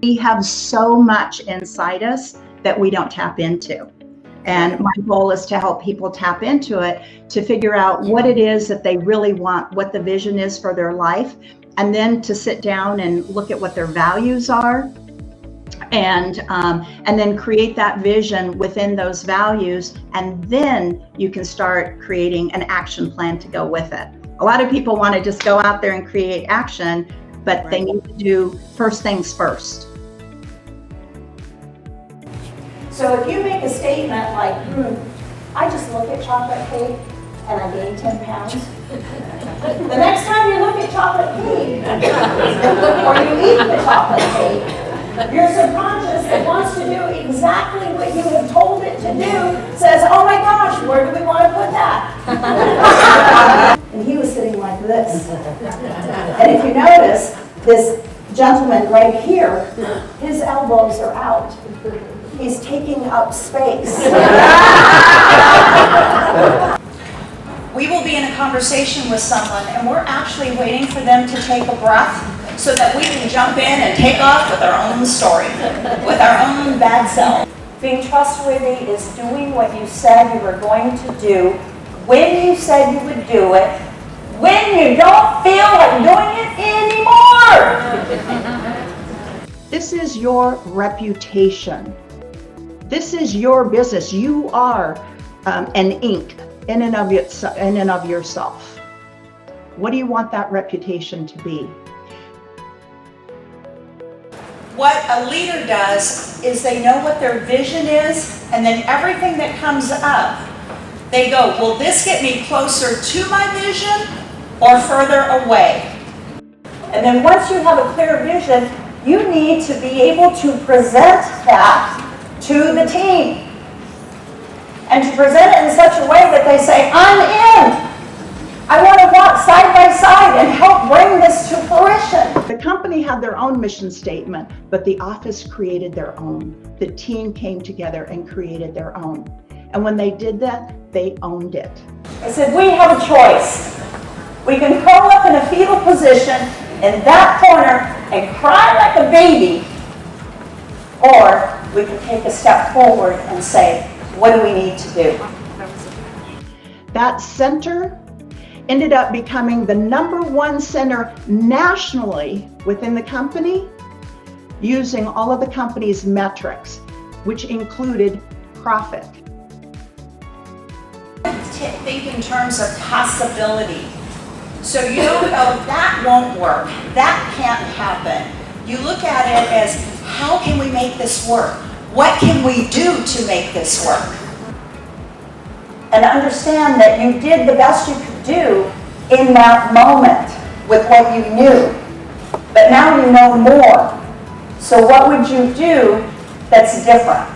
We have so much inside us that we don't tap into. And my goal is to help people tap into it, to figure out what it is that they really want, what the vision is for their life, and then to sit down and look at what their values are, and then create that vision within those values, and then you can start creating an action plan to go with it. A lot of people want to just go out there and create action, but they need to do first things first. So if you make a statement like, I just look at chocolate cake and I gain 10 pounds, the next time you look at chocolate cake, or you eat the chocolate cake, your subconscious that wants to do exactly what you have told it to do says, oh my gosh, where do we want to put that? And he was sitting like this. And if you notice, this gentleman right here, his elbows are out. He's taking up space. We will be in a conversation with someone and we're actually waiting for them to take a breath so that we can jump in and take off with our own story, with our own bad self. Being trustworthy is doing what you said you were going to do, when you said you would do it, when you don't feel like doing it anymore. This is your reputation. This is your business. You are an ink in and of yourself. What do you want that reputation to be? What a leader does is they know what their vision is, and then everything that comes up, they go, will this get me closer to my vision or further away? And then once you have a clear vision, you need to be able to present that to the team. And to present it in such a way that they say, I'm in. I want to walk side by side and help bring this to fruition. The company had their own mission statement, but the office created their own. The team came together and created their own. And when they did that, they owned it. I said, we have a choice. We can curl up in a fetal position in that corner and cry like a baby, or we can take a step forward and say, what do we need to do? That center ended up becoming the #1 center nationally within the company, using all of the company's metrics, which included profit. Think in terms of possibility. So you don't go, that won't work, that can't happen. You look at it as, how can we make this work? What can we do to make this work? And understand that you did the best you could do in that moment with what you knew. But now you know more. So what would you do that's different?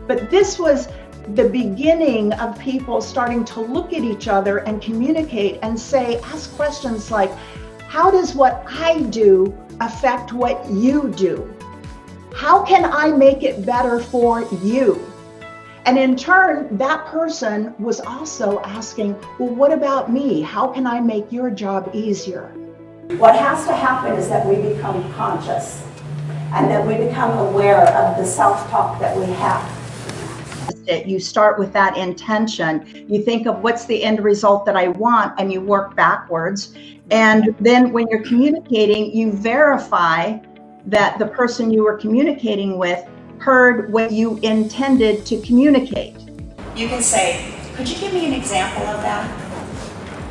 But this was the beginning of people starting to look at each other and communicate and say, ask questions like, how does what I do affect what you do? How can I make it better for you? And in turn, that person was also asking, well, what about me? How can I make your job easier? What has to happen is that we become conscious and that we become aware of the self-talk that we have. You start with that intention. You think of what's the end result that I want, and you work backwards. And then when you're communicating, you verify that the person you were communicating with heard what you intended to communicate. You can say, could you give me an example of that?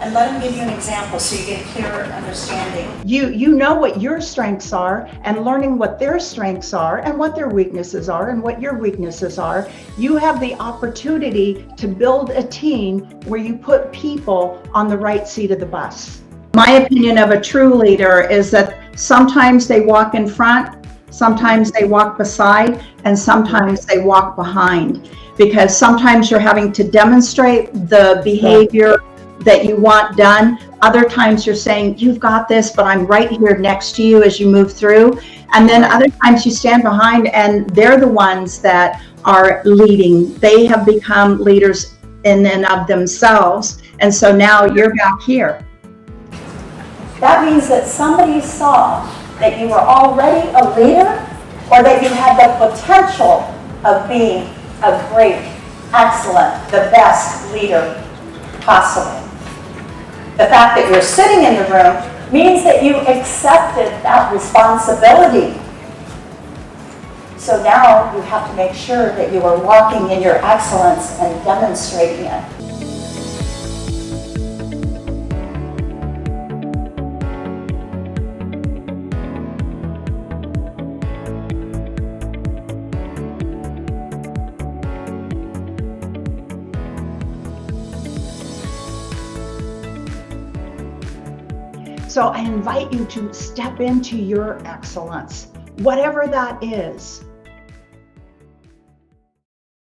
And let them give you an example so you get a clearer understanding. You know what your strengths are, and learning what their strengths are and what their weaknesses are and what your weaknesses are. You have the opportunity to build a team where you put people on the right seat of the bus. My opinion of a true leader is that sometimes they walk in front, sometimes they walk beside, and sometimes they walk behind. Because sometimes you're having to demonstrate the behavior that you want done. Other times you're saying, you've got this, but I'm right here next to you as you move through. And then other times you stand behind and they're the ones that are leading. They have become leaders in and of themselves. And so now you're back here. That means that somebody saw that you were already a leader or that you have the potential of being a great, excellent, the best leader possible. The fact that you're sitting in the room means that you accepted that responsibility. So now you have to make sure that you are walking in your excellence and demonstrating it. So I invite you to step into your excellence, whatever that is.